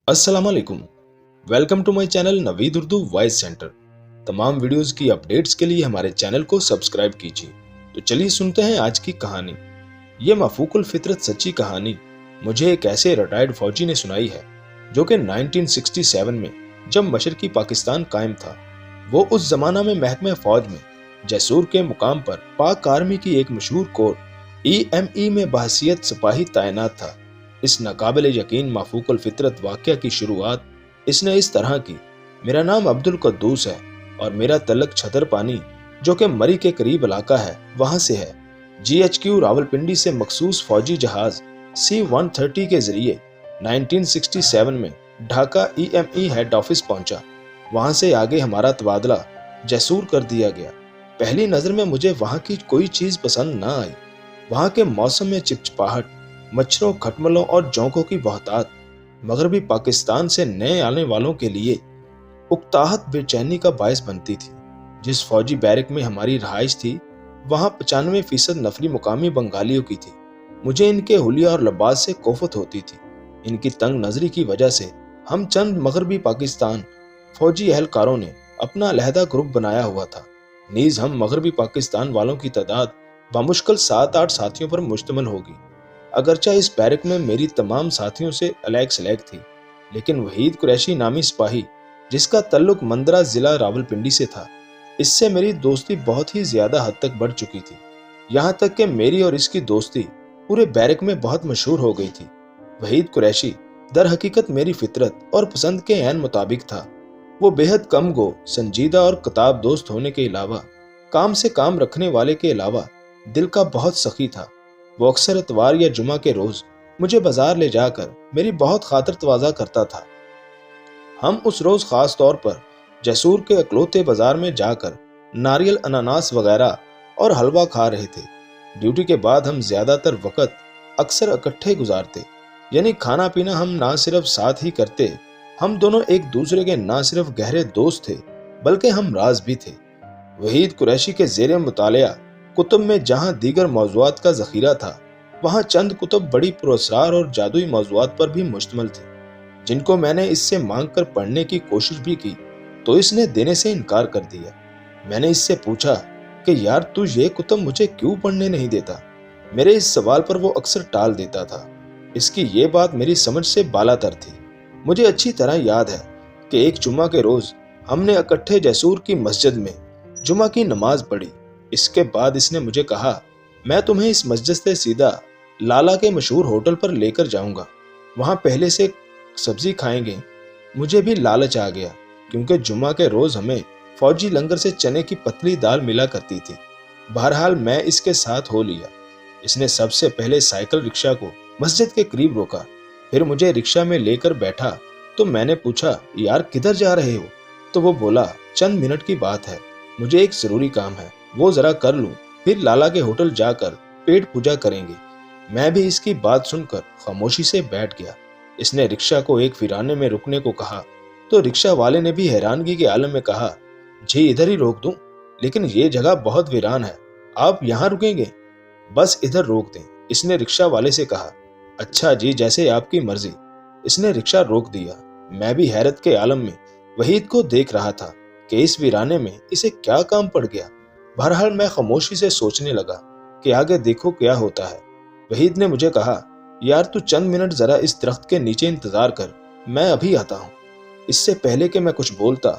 अस्सलाम वालेकुम। Welcome to my channel Naveed Urdu voice centre. तमाम वीडियोस की अपडेट्स के लिए हमारे चैनल को सब्सक्राइब कीजिए। तो चलिए सुनते हैं आज की कहानी। ये मफूकुल फितरत सच्ची कहानी मुझे एक ऐसे रिटायर्ड फौजी ने सुनाई है जो कि 1967 में जब मशरकी पाकिस्तान कायम था, वो उस जमाना में महकमे फौज में जैसूर के मुकाम पर पाक आर्मी की एक मशहूर कोर EME में बहसियत सिपाही तैनात था। इस नाकाबिल यकीन माफूकुल फितरत वाक़या की शुरुआत इसने इस तरह की। मेरा नाम अब्दुल कद्दूस है और मेरा तलक छतर पानी जो कि मरी के करीब इलाका है वहां से है। GHQ रावलपिंडी से मखसूस फौजी जहाज C-130 के जरिए 1967 में ढाका EME हेड ऑफिस पहुंचा। वहां से आगे हमारा तबादला जैसूर कर दिया गया। पहली नजर में मुझे वहां की कोई चीज पसंद न आई। वहां के मौसम में चिपचिपाहट, मच्छरों, खटमलों और जोंकों की बहुतात मगरबी पाकिस्तान से नए आने वालों के लिए उकताहट बेचैनी का बायस बनती थी। जिस फौजी बैरक में हमारी रहाइश थी वहां 95% नफरी मुकामी बंगालियों की थी। मुझे इनके हुलिया और लिबास से कोफत होती थी। इनकी तंग नजरी की वजह से हम चंद मगरबी पाकिस्तान फौजी एहलकारों ने अपना अलहदा ग्रुप बनाया हुआ था। नीज हम मगरबी पाकिस्तान वालों की तादाद बामुश्किल 7-8 साथियों पर मुश्तमिल होगी। अगरचा इस बैरक में मेरी तमाम साथियों से अलग सलग थी, लेकिन वहीद कुरैशी नामी सिपाही जिसका तल्लुक मंदरा जिला रावलपिंडी से था, इससे मेरी दोस्ती बहुत ही ज्यादा हद तक बढ़ चुकी थी। यहाँ तक कि मेरी और इसकी दोस्ती पूरे बैरक में बहुत मशहूर हो गई थी। वहीद कुरैशी दर हकीकत मेरी फितरत और पसंद के ऐन मुताबिक था। वो बेहद कम गो, संजीदा और किताब दोस्त होने के अलावा, काम से काम रखने वाले के अलावा दिल का बहुत सखी था। वो अक्सर इतवार या जुमा के रोज मुझे बाजार ले जाकर मेरी बहुत खातिर तवाज़ा करता था। हम उस रोज खास तौर पर जैसूर के अकलौते बाजार में जाकर नारियल, अनानास वगैरह और हलवा खा रहे थे। ड्यूटी के बाद हम ज्यादातर वक्त अक्सर इकट्ठे गुजारते, यानी खाना पीना हम ना सिर्फ साथ ही करते, हम दोनों एक दूसरे के ना सिर्फ गहरे दोस्त थे बल्कि हम राज भी थे। वहीद कुरैशी के ज़ेरे मुतालिया कुतुब में जहां दीगर मौज़ूआत का ज़ख़ीरा था, वहां चंद कुतुब बड़ी पुरअसरार और जादुई मौज़ूआत पर भी मुश्तमिल थे, जिनको मैंने इससे मांग कर पढ़ने की कोशिश भी की तो इसने देने से इनकार कर दिया। मैंने इससे पूछा कि यार तू ये कुतुब मुझे क्यों पढ़ने नहीं देता। मेरे इस सवाल पर वो अक्सर टाल देता था। इसकी ये बात मेरी समझ से बालातर थी। मुझे अच्छी तरह याद है कि एक जुमा के रोज हमने इकट्ठे जैसूर की मस्जिद में जुमा की नमाज पढ़ी। इसके बाद इसने मुझे कहा, मैं तुम्हें इस मस्जिद से सीधा लाला के मशहूर होटल पर लेकर जाऊंगा, वहां पहले से सब्जी खाएंगे। मुझे भी लालच आ गया क्योंकि जुमा के रोज हमें फौजी लंगर से चने की पतली दाल मिला करती थी। बहरहाल मैं इसके साथ हो लिया। इसने सबसे पहले साइकिल रिक्शा को मस्जिद के करीब रोका, फिर मुझे रिक्शा में लेकर बैठा तो मैंने पूछा, यार किधर जा रहे हो? तो वो बोला, चंद मिनट की बात है, मुझे एक जरूरी काम है, वो जरा कर लूं, फिर लाला के होटल जाकर पेट पूजा करेंगे। मैं भी इसकी बात सुनकर खामोशी से बैठ गया। इसने रिक्शा को एक वीराने में रुकने को कहा तो रिक्शा वाले ने भी हैरानगी के आलम में कहा, जी इधर ही रोक दूं, लेकिन ये जगह बहुत वीरान है, आप यहाँ रुकेंगे? बस इधर रोक दें, इसने रिक्शा वाले से कहा। अच्छा जी, जैसे आपकी मर्जी। इसने रिक्शा रोक दिया। मैं भी हैरत के आलम में वहीद को देख रहा था कि इस वीराने में इसे क्या काम पड़ गया। बहरहाल मैं खामोशी से सोचने लगा कि आगे देखो क्या होता है। वहीद ने मुझे कहा, यार तू चंद मिनट जरा इस दरख्त के नीचे इंतजार कर, मैं अभी आता हूँ। इससे पहले कि मैं कुछ बोलता,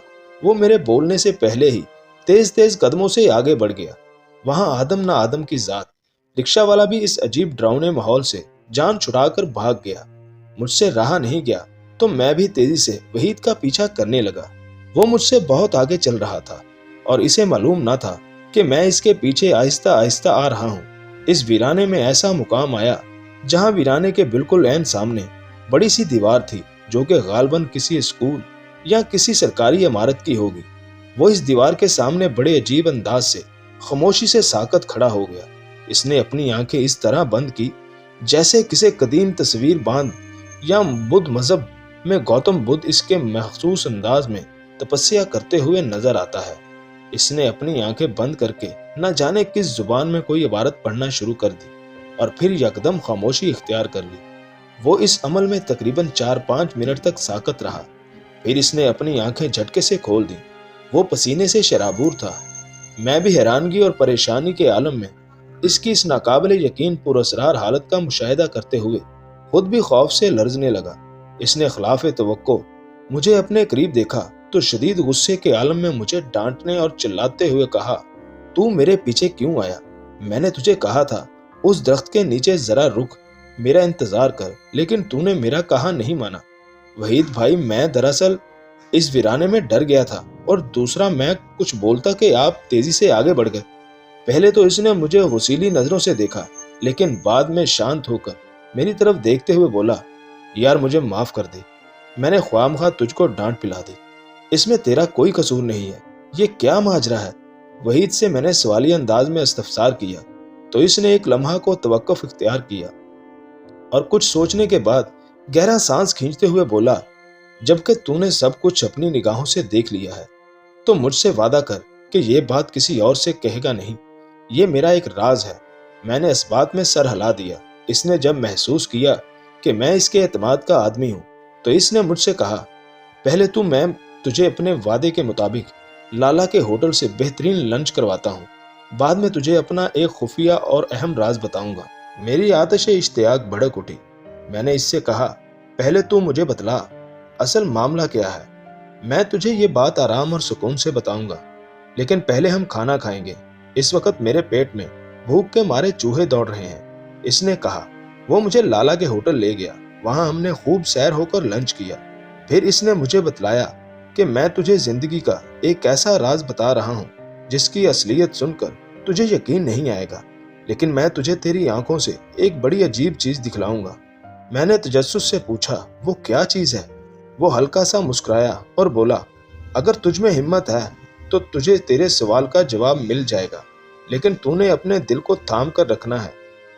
वो मेरे बोलने से पहले ही तेज तेज कदमों से आगे बढ़ गया। वहां आदम ना आदम की जात। रिक्शा वाला भी इस अजीब डरावने माहौल से जान छुड़ाकर भाग गया। मुझसे रहा नहीं गया तो मैं भी तेजी से वहीद का पीछा करने लगा। वो मुझसे बहुत आगे चल रहा था और इसे मालूम न था कि मैं इसके पीछे आहिस्ता आहिस्ता आ रहा हूँ। इस वीराने में ऐसा मुकाम आया जहाँ वीराने के बिल्कुल ऐन सामने बड़ी सी दीवार थी जो कि गालबन किसी स्कूल या किसी सरकारी इमारत की होगी। वो इस दीवार के सामने बड़े अजीब अंदाज से खामोशी से साकत खड़ा हो गया। इसने अपनी आंखें इस तरह बंद की जैसे किसी कदीम तस्वीर बांध या बुद्ध मजहब में गौतम बुद्ध इसके मखसूस अंदाज में तपस्या करते हुए नजर आता है। इसने अपनी आंखें बंद करके न जाने किस जुबान में कोई इबारत पढ़ना शुरू कर दी और फिर यकदम खामोशी इख्तियार कर ली। वो इस अमल में तकरीबन 4-5 मिनट तक साकत रहा। फिर इसने अपनी आंखें झटके से खोल दी। वो पसीने से शराबूर था। मैं भी हैरानगी और परेशानी के आलम में इसकी इस नाकाबिले यकीन पुरअसरार हालत का मुशाहिदा करते हुए खुद भी खौफ से लरजने लगा। इसने खिलाफे तवक्को मुझे अपने करीब देखा तो शदीद गुस्से के आलम में मुझे डांटने और चिल्लाते हुए कहा, तू मेरे पीछे क्यों आया? मैंने तुझे कहा था उस दरख्त के नीचे जरा रुक, मेरा इंतजार कर, लेकिन तूने मेरा कहा नहीं माना। वहीद भाई, मैं दरअसल इस वीराने में डर गया था, और दूसरा मैं कुछ बोलता कि आप तेजी से आगे बढ़ गए। पहले तो इसने मुझे गुस्सीली नजरों से देखा, लेकिन बाद में शांत होकर मेरी तरफ देखते हुए बोला, यार मुझे माफ कर दे, मैंने ख्वामखा तुझको डांट पिला दी। इसमें तेरा कोई कसूर नहीं है, ये क्या माजरा है? वहीद से मैंने सवाली अंदाज में इस्तफसार किया तो इसने एक लम्हा को तवक्कुफ इख्तियार किया और कुछ सोचने के बाद गहरा सांस खींचते हुए बोला, जबकि तूने सब कुछ अपनी निगाहों से देख लिया है तो मुझसे वादा कर कि ये बात किसी और से कहेगा नहीं। ये मेरा एक राज है। मैंने इस बात में सर हिला दिया। इसने जब महसूस किया कि मैं इसके एतमाद का आदमी हूँ तो इसने मुझसे कहा, पहले तो मैं तुझे अपने वादे के मुताबिक लाला के होटल से बेहतरीन लंच करवाता हूँ, बाद में तुझे अपना एक खुफिया और अहम राज बताऊंगा। मेरी आतिश इश्तियाक भड़क उठी। मैंने इससे कहा, पहले तू मुझे बतला असल मामला क्या है? मैं तुझे ये बात आराम और सुकून से बताऊंगा, लेकिन पहले हम खाना खाएंगे। इस वक्त मेरे पेट में भूख के मारे चूहे दौड़ रहे हैं। इसने कहा। वो मुझे लाला के होटल ले गया। वहां हमने खूब सैर होकर लंच किया। फिर इसने मुझे बतलाया कि मैं तुझे जिंदगी का एक ऐसा राज बता रहा हूँ जिसकी असलियत सुनकर तुझे यकीन नहीं आएगा, लेकिन मैं तुझे तेरी आंखों से एक बड़ी अजीब चीज दिखलाऊंगा। मैंने तजस्सुस से पूछा, वो क्या चीज है? वो हल्का सा मुस्कुराया और बोला, अगर तुझ में हिम्मत है तो तुझे तेरे सवाल का जवाब मिल जाएगा, लेकिन तूने अपने दिल को थाम कर रखना है।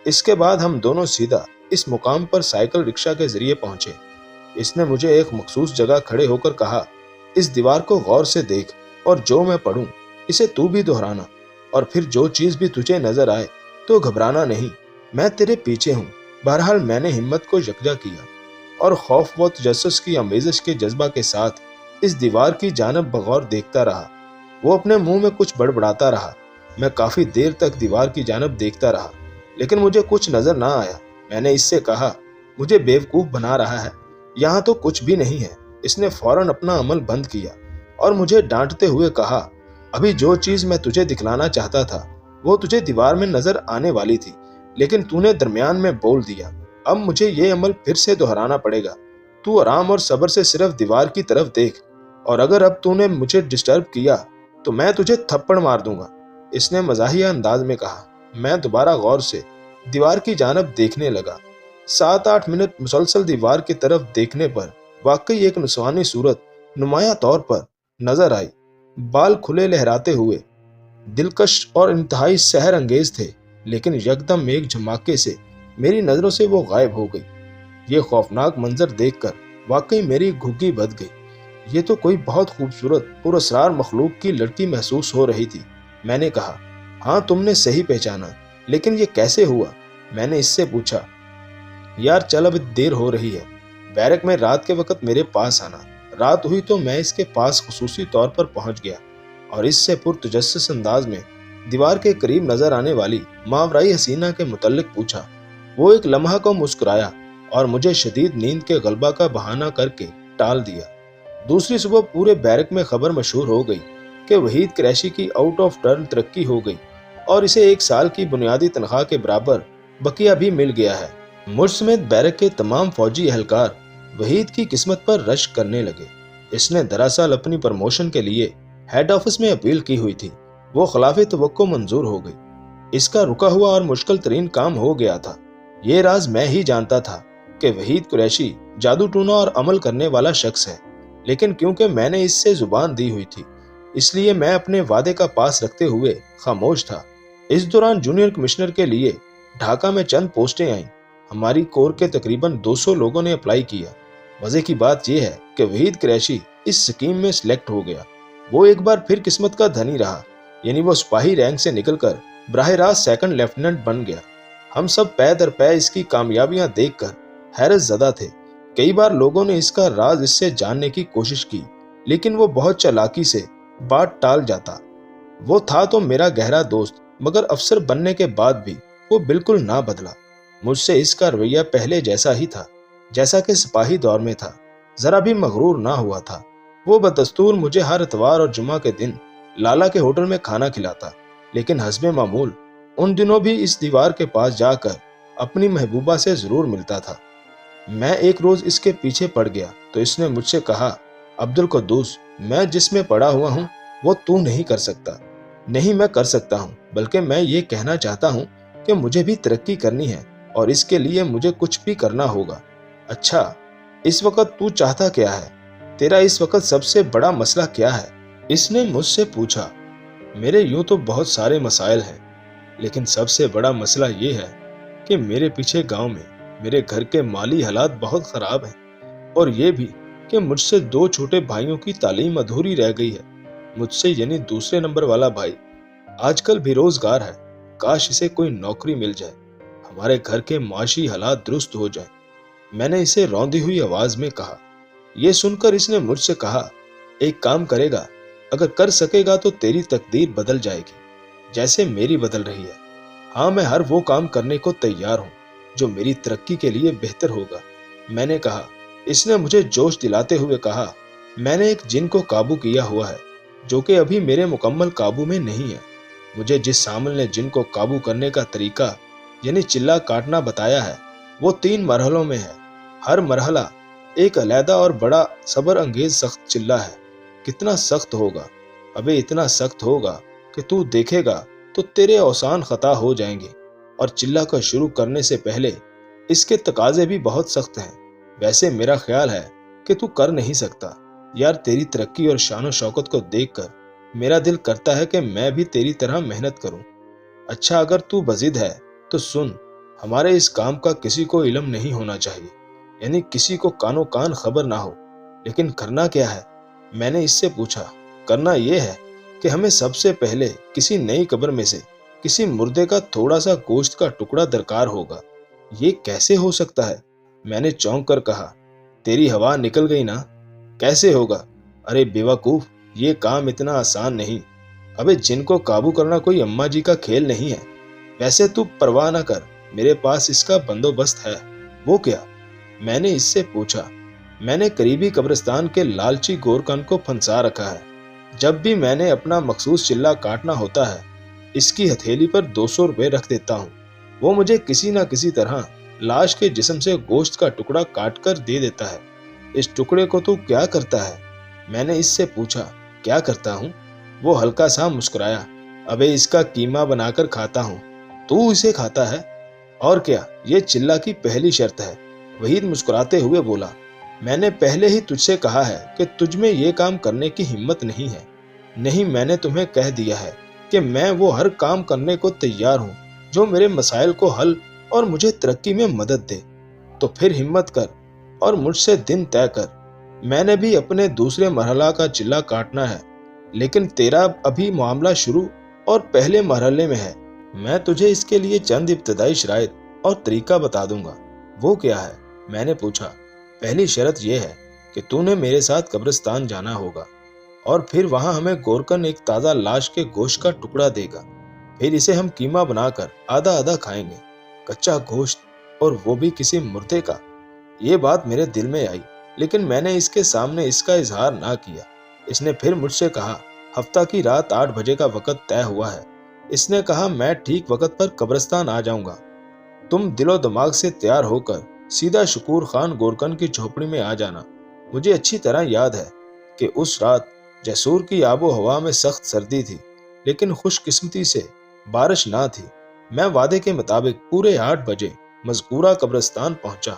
इसके बाद हम दोनों सीधा इस मुकाम पर साइकिल रिक्शा के जरिए पहुंचे। इसने मुझे एक मखसूस जगह खड़े होकर कहा, इस दीवार को गौर से देख और जो मैं पढ़ूं इसे तू भी दोहराना, और फिर जो चीज भी तुझे नजर आए तो घबराना नहीं, मैं तेरे पीछे हूँ। बहरहाल मैंने हिम्मत को यकजा किया और खौफ व तजस्सुस की आमेज़श के जज्बा के साथ इस दीवार की जानब बगौर देखता रहा। वो अपने मुंह में कुछ बड़बड़ाता रहा। मैं काफी देर तक दीवार की जानब देखता रहा, लेकिन मुझे कुछ नजर ना आया। मैंने इससे कहा, मुझे बेवकूफ बना रहा है, यहाँ तो कुछ भी नहीं है। इसने फौरन अपना अमल बंद किया और मुझे डांटते हुए कहा, अभी जो चीज मैं तुझे दिखलाना चाहता था वो तुझे दीवार में नजर आने वाली थी, लेकिन तूने दरमियान में बोल दिया। अब मुझे ये अमल फिर से दोहराना पड़ेगा। तू आराम और सब्र से सिर्फ दीवार की तरफ देख, और अगर अब तूने मुझे डिस्टर्ब किया तो मैं तुझे थप्पड़ मार दूंगा। इसने मजाहिया अंदाज में कहा। मैं दोबारा गौर से दीवार की जानब देखने लगा। 7-8 मिनट मुसलसल दीवार की तरफ देखने पर वाकई एक नुस्वानी सूरत नुमाया तौर पर नजर आई। बाल खुले लहराते हुए दिलकश और इंतहाई सहर अंगेज थे, लेकिन यकदम एक झमाके से मेरी नजरों से वो गायब हो गई। ये खौफनाक मंजर देखकर वाकई मेरी घुग्गी बध गई। ये तो कोई बहुत खूबसूरत पुरअसरार मखलूक की लड़की महसूस हो रही थी। मैंने कहा, हाँ तुमने सही पहचाना, लेकिन ये कैसे हुआ? मैंने इससे पूछा। यार चल, अब देर हो रही है, बैरक में रात के वक्त मेरे पास आना। रात हुई तो मैं इसके पास खुसूसी तौर पर पहुंच गया और इससे पुरतजस्सुस अंदाज में दीवार के करीब नजर आने वाली मावराई हसीना के मुतल्लिक पूछा। वो एक लम्हा को मुस्कुराया और मुझे शदीद नींद के गलबा का बहाना करके टाल दिया। दूसरी सुबह पूरे बैरक में खबर मशहूर हो गई कि वहीद कुरैशी की आउट ऑफ टर्न तरक्की हो गई और इसे 1 साल की बुनियादी तनख्वाह के बराबर बकिया भी मिल गया है। मुझ समेत बैरक के तमाम फौजी एहलकार वहीद की किस्मत पर रश करने लगे। इसने दरअसल अपनी प्रमोशन के लिए हेड ऑफिस में अपील की हुई थी। वो खिलाफे तवक्को मंजूर हो गई। इसका रुका हुआ और मुश्किल तरीन काम हो गया था। ये राज मैं ही जानता था कि वहीद कुरैशी जादू टूना और अमल करने वाला शख्स है, लेकिन क्योंकि मैंने इससे जुबान दी हुई थी, इसलिए मैं अपने वादे का पास रखते हुए खामोश था। इस दौरान जूनियर कमिश्नर के लिए ढाका में चंद पोस्टें आईं। हमारी कोर के तकरीबन 200 लोगों ने अप्लाई किया। मजे की बात यह है कि वहीद कुरैशी इस स्कीम में सिलेक्ट हो गया। वो एक बार फिर किस्मत का धनी रहा, यानी वो सिपाही रैंक से निकलकर बराह रास्त सेकंड लेफ्टिनेंट बन गया। हम सब पै दर पै इसकी कामयाबियां देखकर हैरत ज़दा थे। कई बार लोगों ने इसका राज इससे जानने की कोशिश की, लेकिन वो बहुत चालाकी से बात टाल जाता। वो था तो मेरा गहरा दोस्त, मगर अफसर बनने के बाद भी वो बिल्कुल ना बदला। मुझसे इसका रवैया पहले जैसा ही था, जैसा कि सिपाही दौर में था। जरा भी मगरूर ना हुआ था। वो बदस्तूर मुझे हर इतवार और जुमा के दिन लाला के होटल में खाना खिलाता, लेकिन हस्बे मामूल उन दिनों भी इस दीवार के पास जाकर अपनी महबूबा से जरूर मिलता था। मैं एक रोज इसके पीछे पड़ गया तो इसने मुझसे कहा, अब्दुल कुद्दूस, मैं जिसमें पड़ा हुआ हूँ वो तू नहीं कर सकता। नहीं, मैं कर सकता हूँ, बल्कि मैं ये कहना चाहता हूँ कि मुझे भी तरक्की करनी है और इसके लिए मुझे कुछ भी करना होगा। अच्छा, इस वक्त तू चाहता क्या है? तेरा इस वक्त सबसे बड़ा मसला क्या है? इसने मुझसे पूछा। मेरे यूं तो बहुत सारे मसाइल हैं, लेकिन सबसे बड़ा मसला ये है कि मेरे पीछे गांव में मेरे घर के माली हालात बहुत खराब हैं, और ये भी कि मुझसे 2 छोटे भाइयों की तालीम अधूरी रह गई है। मुझसे यानी दूसरे नंबर वाला भाई आजकल बेरोजगार है। काश इसे कोई नौकरी मिल जाए, हमारे घर के माशी हालात दुरुस्त हो जाए। मैंने इसे रौंदी हुई आवाज में कहा। यह सुनकर इसने मुझसे कहा, एक काम करेगा, अगर कर सकेगा तो तेरी तकदीर बदल जाएगी, जैसे मेरी बदल रही है। हाँ, मैं हर वो काम करने को तैयार हूँ जो मेरी तरक्की के लिए बेहतर होगा, मैंने कहा। इसने मुझे जोश दिलाते हुए कहा, मैंने एक जिन को काबू किया हुआ है, जो कि अभी मेरे मुकम्मल काबू में नहीं है। मुझे जिस सामिल ने जिन को काबू करने का तरीका यानी चिल्ला काटना बताया है, वो 3 मरहलों में है। हर मरहला एक अलहदा और बड़ा सबर अंगेज सख्त चिल्ला है। कितना सख्त होगा? अबे इतना सख्त होगा कि तू देखेगा तो तेरे औसान खता हो जाएंगे। और चिल्ला का शुरू करने से पहले इसके तकाजे भी बहुत सख्त हैं। वैसे मेरा ख्याल है कि तू कर नहीं सकता। यार, तेरी तरक्की और शान शौकत को देखकर मेरा दिल करता है कि मैं भी तेरी तरह मेहनत करूं। अच्छा, अगर तू बजिद है तो सुन, हमारे इस काम का किसी को इल्म नहीं होना चाहिए, यानी किसी को कानो कान खबर ना हो। लेकिन करना क्या है? मैंने इससे पूछा। करना यह है कि हमें सबसे पहले किसी नई कब्र में से किसी मुर्दे का थोड़ा सा गोश्त का टुकड़ा दरकार होगा। ये कैसे हो सकता है? मैंने चौंक कर कहा। तेरी हवा निकल गई ना? कैसे होगा? अरे बेवकूफ, ये काम इतना आसान नहीं। अबे जिनको काबू करना कोई अम्मा जी का खेल नहीं है। वैसे तू परवाह न कर, मेरे पास इसका बंदोबस्त है। वो क्या? मैंने इससे पूछा। मैंने करीबी कब्रिस्तान के लालची गोरकन को फंसा रखा है। जब भी मैंने अपना मखसूस चिल्ला काटना होता है, इसकी हथेली पर 200 रुपए रख देता हूँ। वो मुझे किसी न किसी तरह लाश के जिस्म से गोश्त का टुकड़ा काट कर दे देता है। इस टुकड़े को तू क्या करता है? मैंने इससे पूछा। क्या करता हूँ? वो हल्का सा मुस्कुराया। अबे इसका कीमा बनाकर खाता हूँ। तू इसे खाता है? और क्या, ये चिल्ला की पहली शर्त है। वहीद मुस्कुराते हुए बोला। मैंने पहले ही तुझसे कहा है कि तुझ में ये काम करने की हिम्मत नहीं है। नहीं, मैंने तुम्हें कह दिया है कि मैं वो हर काम करने को तैयार हूँ जो मेरे मसाइल को हल और मुझे तरक्की में मदद दे। तो फिर हिम्मत कर और मुझसे दिन तय कर। मैंने भी अपने दूसरे मरहला का चिल्ला काटना है, लेकिन तेरा अभी मामला शुरू और पहले मरहले में है। मैं तुझे इसके लिए चंद इब्तदाई शराइत और तरीका बता दूंगा। वो क्या है? मैंने पूछा। पहली शर्त यह है कि तूने मेरे साथ कब्रिस्तान जाना होगा, और फिर वहां हमें गोरकन एक ताज़ा लाश के गोश्त का टुकड़ा देगा। फिर इसे हम कीमा बनाकर आधा आधा खाएंगे, कच्चा गोश्त, और वो भी किसी मुर्दे का। ये बात मेरे दिल में आई, लेकिन मैंने इसके सामने इसका इजहार ना किया। इसने फिर मुझसे कहा, हफ्ता की रात 8 बजे का वक्त तय हुआ है। इसने कहा, मैं ठीक वक्त पर कब्रिस्तान आ जाऊंगा। तुम दिलो दिमाग से तैयार होकर सीधा शकूर खान गोरकन की झोपड़ी में आ जाना। मुझे अच्छी तरह याद है कि उस रात जैसूर की आबो हवा में सख्त सर्दी थी, लेकिन खुशकिस्मती से बारिश ना थी। मैं वादे के मुताबिक पूरे 8 बजे मज़कूरा कब्रिस्तान पहुंचा।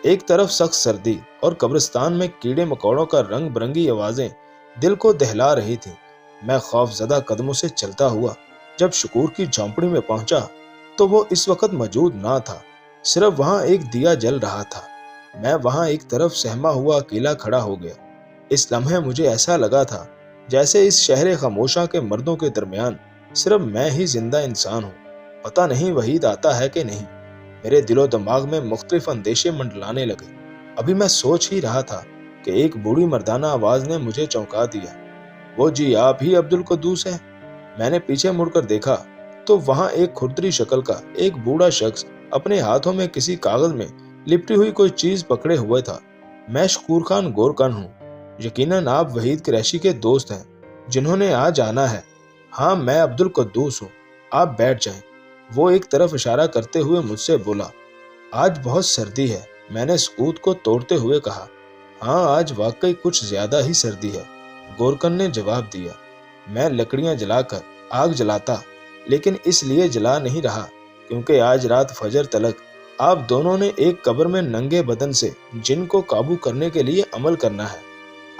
एक तरफ सख्त सर्दी और कब्रिस्तान में कीड़े मकोड़ों का रंग बिरंगी आवाजें दिल को दहला रही थी। मैं खौफजदा कदमों से चलता हुआ जब शकूर की झोंपड़ी में पहुंचा तो वो इस वक्त मौजूद ना था। सिर्फ वहां एक दिया जल रहा था। मैं वहां एक तरफ सहमा हुआ अकेला खड़ा हो गया। इस लम्हे मुझे ऐसा लगा था जैसे इस शहर खामोशा के मर्दों के दरमियान सिर्फ मैं ही जिंदा इंसान हूँ। पता नहीं वहीद आता है कि नहीं। मेरे दिलो दिमाग में मुख्तलिफ अंदेशे मंडलाने लगे। अभी मैं सोच ही रहा था कि एक बूढ़ी मर्दाना आवाज ने मुझे चौंका दिया। वो जी आप ही अब्दुल कुद्दूस हैं? मैंने पीछे मुड़कर देखा तो वहां एक खुरदरी शक्ल का एक बूढ़ा शख्स अपने हाथों में किसी कागज में लिपटी हुई कोई चीज पकड़े हुए था। मैं शकूर खान गोरकन हूँ। यकीनन आप वहीद कुरैशी के दोस्त हैं जिन्होंने आज आना है। हाँ, मैं अब्दुल कुद्दूस हूँ, आप बैठ जाएं। वो एक तरफ इशारा करते हुए मुझसे बोला। आज बहुत सर्दी है, मैंने सकूत को तोड़ते हुए कहा। हाँ, आज वाकई कुछ ज्यादा ही सर्दी है, गोरकन ने जवाब दिया। मैं लकड़ियां जलाकर आग जलाता, लेकिन इसलिए जला नहीं रहा क्योंकि आज रात फजर तलक आप दोनों ने एक कब्र में नंगे बदन से जिन को काबू करने के लिए अमल करना है।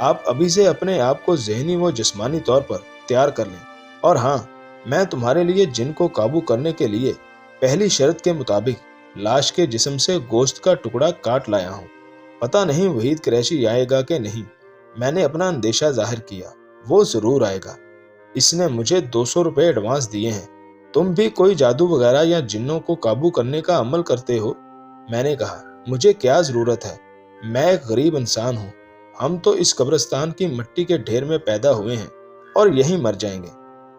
आप अभी से अपने आप को ज़हनी व जिस्मानी तौर पर तैयार कर लें। और हाँ, मैं तुम्हारे लिए जिन को काबू करने के लिए पहली शर्त के मुताबिक लाश के जिस्म से गोश्त का टुकड़ा काट लाया हूँ। पता नहीं वहीद कुरैशी आएगा कि नहीं। मैंने अपना अंदेशा जाहिर किया। वो जरूर आएगा, इसने मुझे 200 रुपये एडवांस दिए हैं। तुम भी कोई जादू वगैरह या जिन्नों को काबू करने का अमल करते हो? मैंने कहा, मुझे क्या जरूरत है, मैं एक गरीब इंसान हूँ। हम तो इस कब्रिस्तान की मिट्टी के ढेर में पैदा हुए हैं और यहीं मर जाएंगे।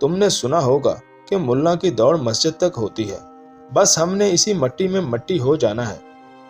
तुमने सुना होगा कि मुल्ला की दौड़ मस्जिद तक होती है, बस हमने इसी मिट्टी में मट्टी हो जाना है।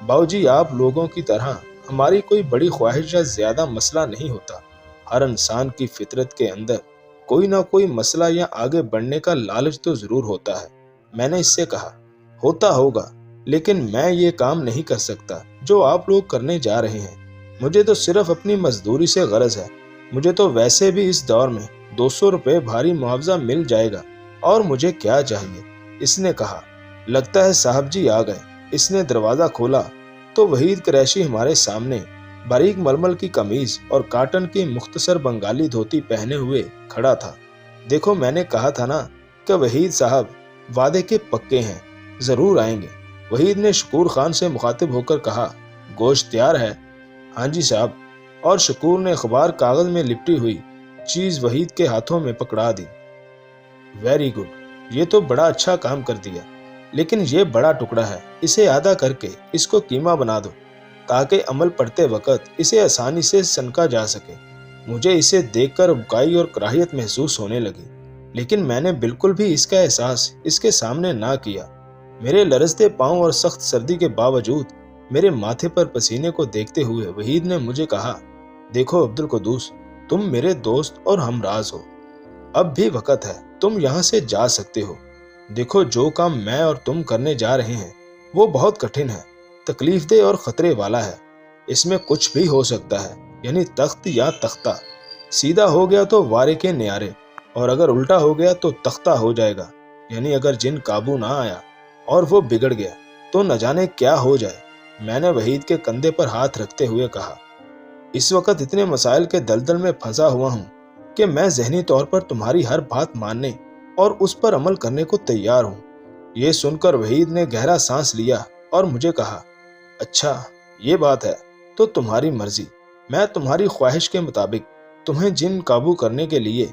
बाऊजी, आप लोगों की तरह हमारी कोई बड़ी ख्वाहिश या ज्यादा मसला नहीं होता। हर इंसान की फितरत के अंदर कोई ना कोई मसला या आगे बढ़ने का लालच तो जरूर होता है। मैंने इससे कहा, होता होगा, लेकिन मैं ये काम नहीं कर सकता जो आप लोग करने जा रहे हैं। मुझे तो सिर्फ अपनी मजदूरी से गरज है। मुझे तो वैसे भी इस दौर में 200 रुपये भारी मुआवजा मिल जाएगा, और मुझे क्या चाहिए। इसने कहा, लगता है साहब जी आ गए। इसने दरवाजा खोला तो वहीद कुरैशी हमारे सामने बारीक मलमल की कमीज और काटन की मुख्तसर बंगाली धोती पहने हुए खड़ा था। देखो, मैंने कहा था ना कि वहीद साहब वादे के पक्के हैं, जरूर आएंगे। वहीद ने शकूर खान से मुखातिब होकर कहा, गोश्त तैयार है? हाँ जी साहब। और शकूर ने अखबार कागज में लिपटी हुई चीज वहीद के हाथों में पकड़ा दी। वेरी गुड, ये तो बड़ा अच्छा काम कर दिया, लेकिन ये बड़ा टुकड़ा है, इसे आधा करके इसको कीमा बना दो ताकि अमल पढ़ते वक्त इसे आसानी से सनका जा सके। मुझे इसे देखकर उबकाई और कराहियत महसूस होने लगी, लेकिन मैंने बिल्कुल भी इसका एहसास इसके सामने ना किया। मेरे लरजते पांव और सख्त सर्दी के बावजूद मेरे माथे पर पसीने को देखते हुए वहीद ने मुझे कहा, देखो अब्दुल कुद्दूस, तुम मेरे दोस्त और हमराज हो। अब भी वक्त है, तुम यहाँ से जा सकते हो। देखो, जो काम मैं और तुम करने जा रहे हैं वो बहुत कठिन है, तकलीफदेह और खतरे वाला है। इसमें कुछ भी हो सकता है, यानी तख्त या तख्ता। सीधा हो गया तो वारे के न्यारे, और अगर उल्टा हो गया तो तख्ता हो जाएगा। यानी अगर जिन काबू ना आया और वो बिगड़ गया तो न जाने क्या हो जाए। मैंने वहीद के कंधे पर हाथ रखते हुए कहा, इस वक्त इतने मसाइल के दलदल में फंसा हुआ हूँ कि मैं जहनी तौर पर तुम्हारी हर बात मानने और उस पर अमल करने को तैयार हूँ। ये सुनकर वहीद ने गहरा सांस लिया और मुझे कहा, अच्छा ये बात है तो तुम्हारी मर्जी। मैं तुम्हारी ख्वाहिश के मुताबिक तुम्हें जिन काबू करने के लिए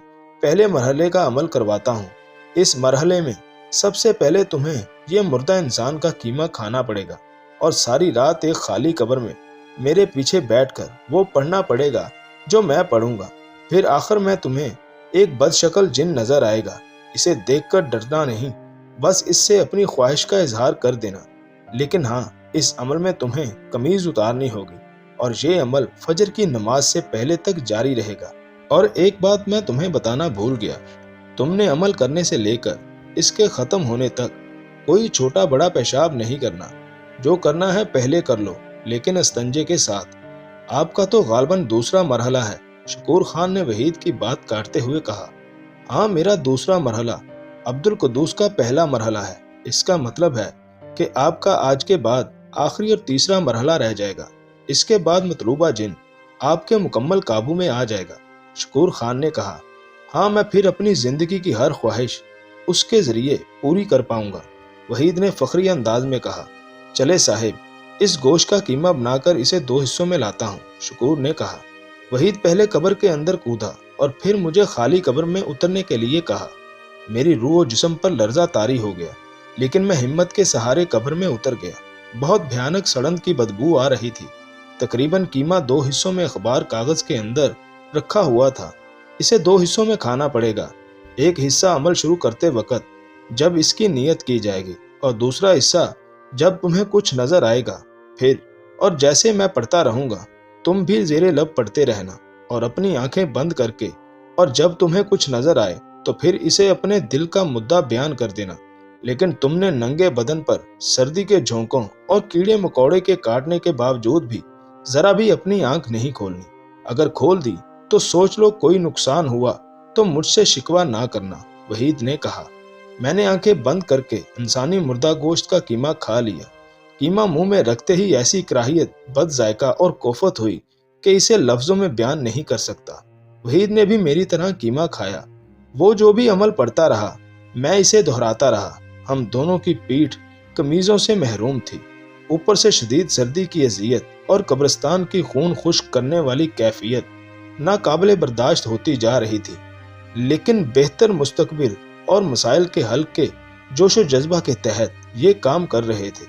पहले मरहले का अमल करवाता हूँ। इस मरहले में सबसे पहले तुम्हें यह मुर्दा इंसान का कीमा खाना पड़ेगा और सारी रात एक खाली कब्र में मेरे पीछे बैठकर वो पढ़ना पड़ेगा जो मैं पढ़ूंगा। फिर आखिर में तुम्हें एक बदशक्ल जिन नजर आएगा। इसे देखकर डरना नहीं, बस इससे अपनी ख्वाहिश का इजहार कर देना। लेकिन हाँ, इस अमल में तुम्हें कमीज उतारनी होगी और ये अमल फजर की नमाज से पहले तक जारी रहेगा। और एक बात मैं तुम्हें बताना भूल गया, तुमने अमल करने से लेकर इसके खत्म होने तक कोई छोटा बड़ा पेशाब नहीं करना। जो करना है पहले कर लो, लेकिन इस्तंजे के साथ। आपका तो गालबन दूसरा मरहला है। शकूर खान ने वहीद की बात काटते हुए कहा, हाँ, मेरा दूसरा मरहला अब्दुल कुद्दूस का पहला मरहला है। इसका मतलब है कि आपका आज के बाद आखिरी और तीसरा मरहला रह जाएगा। इसके बाद मतलूबा जिन आपके मुकम्मल काबू में आ जाएगा। शकूर खान ने कहा, हाँ, मैं फिर अपनी जिंदगी की हर ख्वाहिश उसके जरिए पूरी कर पाऊंगा। वहीद ने फखरी अंदाज में कहा, चले साहिब, इस गोश्त का कीमा बनाकर इसे 2 हिस्सों में लाता हूँ। शकूर ने कहा। वहीद पहले कब्र के अंदर कूदा और फिर मुझे खाली कब्र में उतरने के लिए कहा। मेरी रूह और जिस्म पर लर्जा तारी हो गया, लेकिन मैं हिम्मत के सहारे कब्र में उतर गया। بہت بھیانک سڑن کی بدبو آ رہی تھی۔ تقریباً قیمہ 2 حصوں میں اخبار کاغذ کے اندر رکھا ہوا تھا۔ اسے 2 حصوں میں کھانا پڑے گا، ایک حصہ عمل شروع کرتے وقت جب اس کی نیت کی جائے گی، اور دوسرا حصہ جب تمہیں کچھ نظر آئے گا پھر، اور جیسے میں پڑھتا رہوں گا تم بھی زیر لب پڑھتے رہنا اور اپنی آنکھیں بند کر کے، اور جب تمہیں کچھ نظر آئے تو پھر اسے اپنے دل کا مدعا بیان کر دینا۔ لیکن تم نے ننگے بدن پر سردی کے جھونکوں اور کیڑے مکوڑے کے کاٹنے کے باوجود بھی ذرا بھی اپنی آنکھ نہیں کھولنی۔ اگر کھول دی تو سوچ لو کوئی نقصان ہوا تو مجھ سے شکوہ نہ کرنا، وحید نے کہا۔ میں نے آنکھیں بند کر کے انسانی مردہ گوشت کا قیمہ کھا لیا۔ قیمہ منہ میں رکھتے ہی ایسی کراہیت، بد ذائقہ اور کوفت ہوئی کہ اسے لفظوں میں بیان نہیں کر سکتا۔ وحید نے بھی میری طرح قیمہ کھایا۔ وہ جو بھی عمل پڑتا رہا میں اسے دہراتا رہا۔ ہم دونوں کی پیٹھ قمیضوں سے محروم تھی، اوپر سے شدید سردی کی اذیت اور قبرستان کی خون خشک کرنے والی کیفیت ناقابل برداشت ہوتی جا رہی تھی، لیکن بہتر مستقبل اور مسائل کے حل کے جوش و جذبہ کے تحت یہ کام کر رہے تھے۔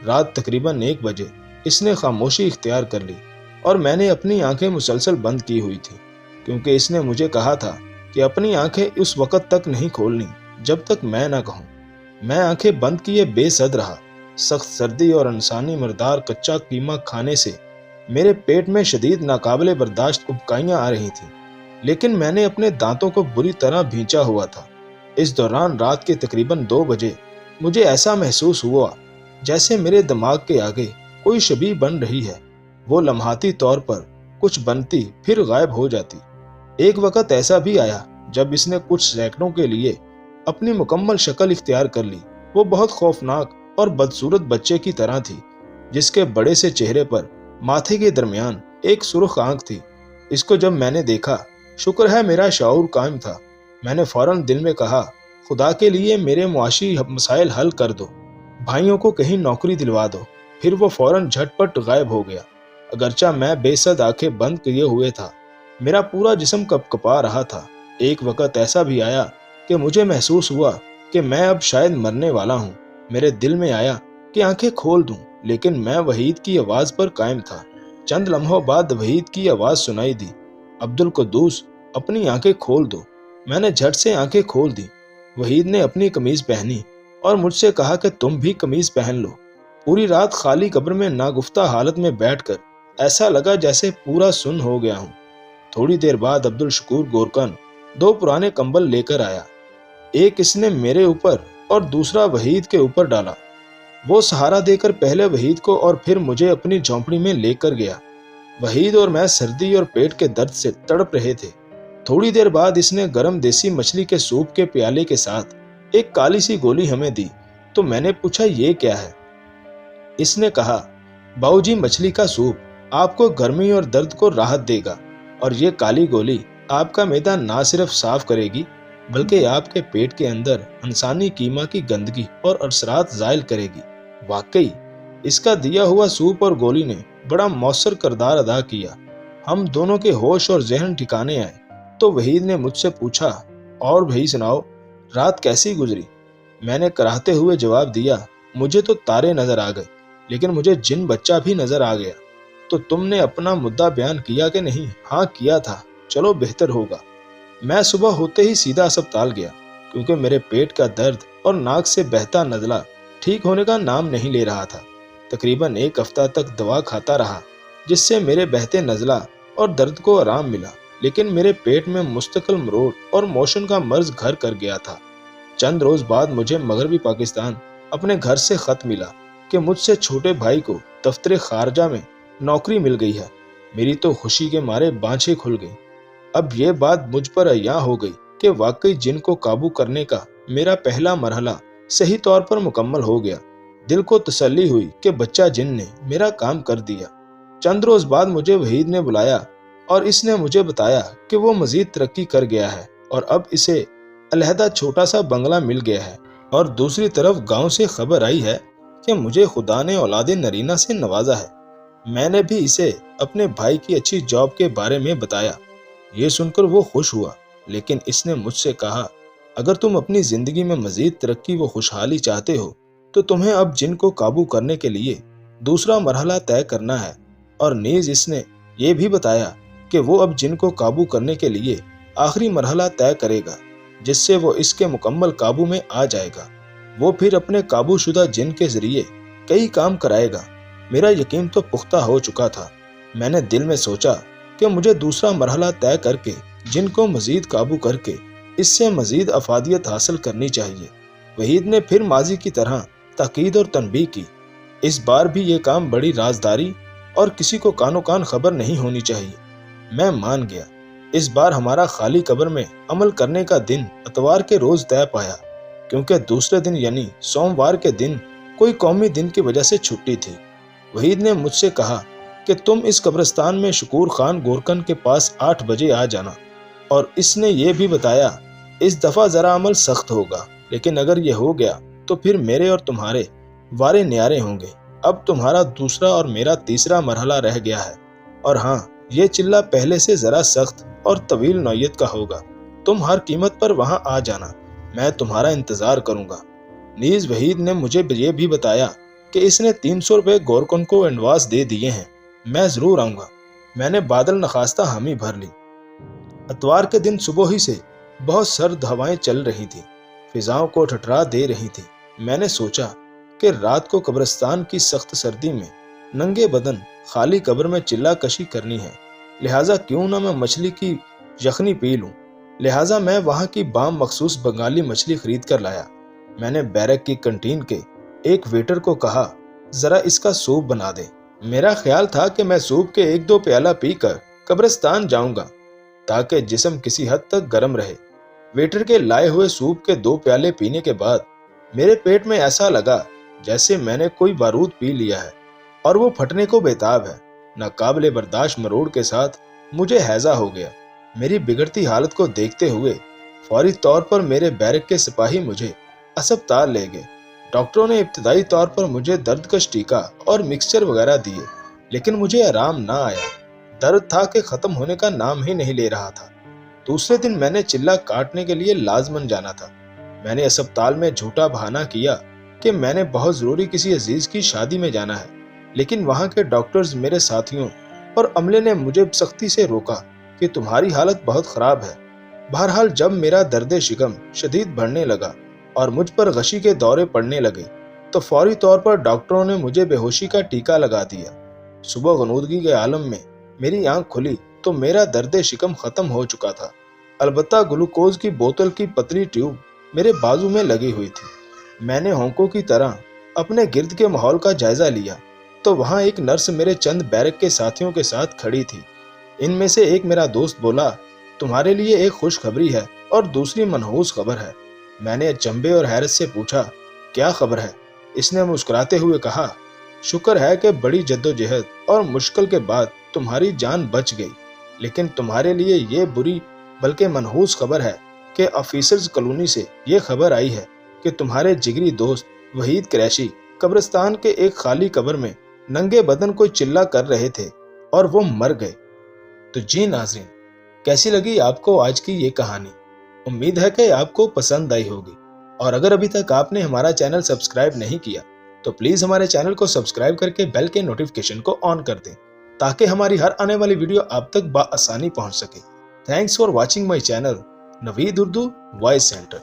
رات تقریباً 1 بجے اس نے خاموشی اختیار کر لی اور میں نے اپنی آنکھیں مسلسل بند کی ہوئی تھی، کیونکہ اس نے مجھے کہا تھا کہ اپنی آنکھیں اس وقت تک نہیں کھولنی جب تک میں نہ کہوں۔ میں آنکھیں بند کیے بے سد رہا۔ سخت سردی اور انسانی مردار کچا قیمہ کھانے سے میرے پیٹ میں شدید ناقابل برداشت ابکائیاں آ رہی تھیں، لیکن میں نے اپنے دانتوں کو بری طرح بھینچا ہوا تھا۔ اس دوران رات کے تقریباً 2 بجے مجھے ایسا محسوس ہوا جیسے میرے دماغ کے آگے کوئی شبیہ بن رہی ہے۔ وہ لمحاتی طور پر کچھ بنتی پھر غائب ہو جاتی۔ ایک وقت ایسا بھی آیا جب اس نے کچھ سیکنڈوں کے لیے اپنی مکمل شکل اختیار کر لی۔ وہ بہت خوفناک اور بدصورت بچے کی طرح تھی، جس کے بڑے سے چہرے پر ماتھے کے درمیان ایک سرخ آنکھ تھی۔ اس کو جب میں نے دیکھا، شکر ہے میرا شعور قائم تھا، میں نے فوراً دل میں کہا، خدا کے لیے میرے معاشی مسائل حل کر دو، بھائیوں کو کہیں نوکری دلوا دو۔ پھر وہ فوراً جھٹ پٹ غائب ہو گیا۔ اگرچہ میں بے سد آنکھیں بند کیے ہوئے تھا، میرا پورا جسم کپکپا رہا تھا۔ ایک وقت ایسا بھی آیا کہ مجھے محسوس ہوا کہ میں اب شاید مرنے والا ہوں۔ میرے دل میں آیا کہ آنکھیں کھول دوں، لیکن میں وحید کی آواز پر قائم تھا۔ چند لمحوں بعد وحید کی آواز سنائی دی، عبدالقدوس اپنی آنکھیں کھول دو۔ میں نے جھٹ سے آنکھیں کھول دی۔ وحید نے اپنی قمیض پہنی اور مجھ سے کہا کہ تم بھی قمیض پہن لو۔ پوری رات خالی قبر میں ناگفتہ حالت میں بیٹھ کر ایسا لگا جیسے پورا سن ہو گیا ہوں۔ تھوڑی دیر بعد عبدالشکور گورکن 2 پرانے کمبل لے کر آیا۔ ایک اس نے میرے اوپر اور دوسرا وحید کے اوپر ڈالا۔ وہ سہارا دے کر پہلے وحید کو اور پھر مجھے اپنی جھونپڑی میں لے کر گیا۔ وحید اور میں سردی اور پیٹ کے درد سے تڑپ رہے تھے۔ تھوڑی دیر بعد اس نے گرم دیسی مچھلی کے سوپ کے پیالے کے ساتھ ایک کالی سی گولی ہمیں دی، تو میں نے پوچھا یہ کیا ہے؟ اس نے کہا، باؤ جی مچھلی کا سوپ آپ کو گرمی اور درد کو راحت دے گا، اور یہ کالی گولی آپ کا معدہ نہ صرف صاف کرے گی بلکہ آپ کے پیٹ کے اندر انسانی قیمہ کی گندگی اور اثرات زائل کرے گی۔ واقعی اس کا دیا ہوا سوپ اور گولی نے بڑا مؤثر کردار ادا کیا۔ ہم دونوں کے ہوش اور ذہن ٹھکانے آئے تو وحید نے مجھ سے پوچھا، اور بھائی سناؤ، رات کیسی گزری؟ میں نے کراہتے ہوئے جواب دیا، مجھے تو تارے نظر آ گئے، لیکن مجھے جن بچہ بھی نظر آ گیا۔ تو تم نے اپنا مدعا بیان کیا کہ نہیں؟ ہاں کیا تھا۔ چلو بہتر ہوگا۔ میں صبح ہوتے ہی سیدھا اسپتال گیا، کیونکہ میرے پیٹ کا درد اور ناک سے بہتا نزلہ ٹھیک ہونے کا نام نہیں لے رہا تھا۔ تقریباً 1 ہفتہ تک دوا کھاتا رہا، جس سے میرے بہتے نزلہ اور درد کو آرام ملا، لیکن میرے پیٹ میں مستقل مروڑ اور موشن کا مرض گھر کر گیا تھا۔ چند روز بعد مجھے مغربی پاکستان اپنے گھر سے خط ملا کہ مجھ سے چھوٹے بھائی کو دفتر خارجہ میں نوکری مل گئی ہے۔ میری تو خوشی کے مارے بانچیں کھل گئیں۔ اب یہ بات مجھ پر عیاں ہو گئی کہ واقعی جن کو قابو کرنے کا میرا پہلا مرحلہ صحیح طور پر مکمل ہو گیا۔ دل کو تسلی ہوئی کہ بچہ جن نے میرا کام کر دیا۔ چند روز بعد مجھے وحید نے بلایا اور اس نے مجھے بتایا کہ وہ مزید ترقی کر گیا ہے اور اب اسے علیحدہ چھوٹا سا بنگلہ مل گیا ہے، اور دوسری طرف گاؤں سے خبر آئی ہے کہ مجھے خدا نے اولاد نرینہ سے نوازا ہے۔ میں نے بھی اسے اپنے بھائی کی اچھی جاب کے بارے میں بتایا۔ یہ سن کر وہ خوش ہوا، لیکن اس نے مجھ سے کہا، اگر تم اپنی زندگی میں مزید ترقی و خوشحالی چاہتے ہو तो तुम्हें अब जिन को काबू करने के लिए दूसरा मरहला तय करना है। और नीज इसने ये भी बताया कि वो अब जिन को काबू करने के लिए आखिरी मरहला तय करेगा, जिससे वो इसके मुकम्मल काबू में आ जाएगा। वो फिर अपने काबूशुदा जिन के जरिए कई काम कराएगा। मेरा यकीन तो पुख्ता हो चुका था। मैंने दिल में सोचा कि मुझे दूसरा मरहला तय करके जिन को मजीद काबू करके इससे मजीद अफादियत हासिल करनी चाहिए। वहीद ने फिर माजी की तरह ताकीद और तनबीह की। इस बार भी ये काम बड़ी राजदारी और किसी को कानो कान खबर नहीं होनी चाहिए। मैं मान गया। इस बार हमारा खाली कब्र में अमल करने का दिन इतवार के रोज तय पाया, क्योंकि दूसरे दिन यानी सोमवार के दिन कोई कौमी दिन की वजह से छुट्टी थी। वहीद ने मुझसे कहा कि तुम इस कब्रिस्तान में शकूर खान गोरकन के पास 8 बजे आ जाना। और इसने ये भी बताया, इस दफा जरा अमल सख्त होगा, लेकिन अगर ये हो गया तो फिर मेरे और तुम्हारे वारे न्यारे होंगे। अब तुम्हारा दूसरा और मेरा तीसरा मरहला रह गया है। और हाँ, ये चिल्ला पहले से जरा सख्त और तवील नौयत का होगा। तुम हर कीमत पर वहां आ जाना, मैं तुम्हारा इंतजार करूंगा। नीज वहीद ने मुझे ये भी बताया कि इसने 300 रुपये गोरकन को एडवांस दे दिए हैं। मैं जरूर आऊंगा। मैंने बादल नखास्ता हामी भर ली। इतवार के दिन सुबह ही से बहुत सर्द हवाएं चल रही थी, फिजाओं को ठठरा दे रही थी। मैंने सोचा कि रात को कब्रिस्तान की सख्त सर्दी में नंगे बदन खाली कब्र में चिल्ला कशी करनी है, लिहाजा क्यों ना मैं मछली की यखनी पी लूं। लिहाजा मैं वहां की बाम मखसूस बंगाली मछली खरीद कर लाया। मैंने बैरक की कंटीन के एक वेटर को कहा, जरा इसका सूप बना दे। मेरा ख्याल था कि मैं सूप के 1-2 प्याला पीकर कब्रिस्तान जाऊंगा ताकि जिस्म किसी हद तक गर्म रहे। वेटर के लाए हुए सूप के 2 प्याले पीने के बाद मेरे पेट में ऐसा लगा जैसे मैंने कोई बारूद पी लिया है और वो फटने को बेताब है। नाकाबिले बर्दाश्त मरोड़ के साथ मुझे हैजा हो गया। मेरी बिगड़ती हालत को देखते हुए फौरी तौर पर मेरे बैरक के सिपाही मुझे अस्पताल ले गए। डॉक्टरों ने इब्तदाई तौर पर मुझे दर्दकश टीका और मिक्सचर वगैरह दिए, लेकिन मुझे आराम ना आया। दर्द था कि खत्म होने का नाम ही नहीं ले रहा था। दूसरे दिन मैंने चिल्ला काटने के लिए लाजमन जाना था। मैंने अस्पताल में झूठा बहाना किया कि मैंने बहुत जरूरी किसी अजीज की शादी में जाना है, लेकिन वहां के डॉक्टर्स, मेरे साथियों और अमले ने मुझे सख्ती से रोका कि तुम्हारी हालत बहुत खराब है। बहरहाल जब मेरा दर्द शिकम शदीद बढ़ने लगा और मुझ पर गशी के दौरे पड़ने लगे तो फौरी तौर पर डॉक्टरों ने मुझे बेहोशी का टीका लगा दिया। सुबह गनूदगी के आलम में मेरी आंख खुली तो मेरा दर्द शिकम खत्म हो चुका था। अलबत्ता ग्लूकोज की बोतल की पतली ट्यूब मेरे बाजू में लगी हुई थी। मैंने होंकों की तरह अपने गिर्द के माहौल का जायजा लिया तो वहां एक नर्स मेरे चंद बैरक के साथियों के साथ खड़ी थी। इनमें से एक मेरा दोस्त बोला, तुम्हारे लिए एक खुशखबरी है और दूसरी मनहूस खबर है। मैंने अचंभे और हैरत से पूछा, क्या खबर है? इसने मुस्कुराते हुए कहा, शुक्र है कि बड़ी जद्दोजहद और मुश्किल के बाद तुम्हारी जान बच गई, लेकिन तुम्हारे लिए ये बुरी बल्कि मनहूस खबर है कि ऑफिसर्स कॉलोनी से ये खबर आई है कि तुम्हारे जिगरी दोस्त वहीद कुरैशी कब्रिस्तान के एक खाली कब्र में नंगे बदन कोई चिल्ला कर रहे थे और वो मर गए। तो जी नाज़रीन, कैसी लगी आपको आज की ये कहानी? उम्मीद है कि आपको पसंद आई होगी। और अगर अभी तक आपने हमारा चैनल सब्सक्राइब नहीं किया तो प्लीज हमारे चैनल को सब्सक्राइब करके बेल के नोटिफिकेशन को ऑन कर दें ताकि हमारी हर आने वाली वीडियो आप तक बआसानी पहुंच सके। Thanks for watching my channel Naveed Urdu voice centre.